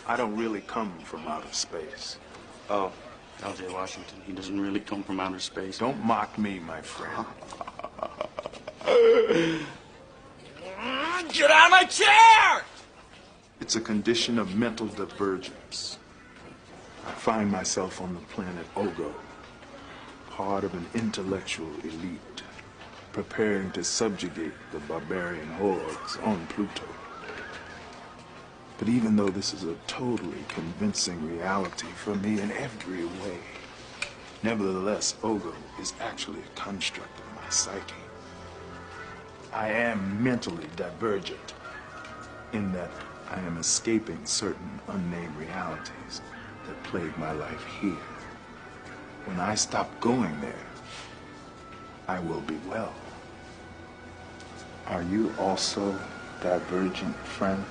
I don't really come from outer space. Oh, L.J. Washington, he doesn't really come from outer space. Don't mock me, my friend. Get out of my chair! It's a condition of mental divergence. I find myself on the planet Ogo, part of an intellectual elite, preparing to subjugate the barbarian hordes on Pluto. But even though this is a totally convincing reality for me in every way, nevertheless, Ogo is actually a construct of my psyche. I am mentally divergent in that I am escaping certain unnamed realities that plague my life here. When I stop going there, I will be well. Are you also divergent, friend?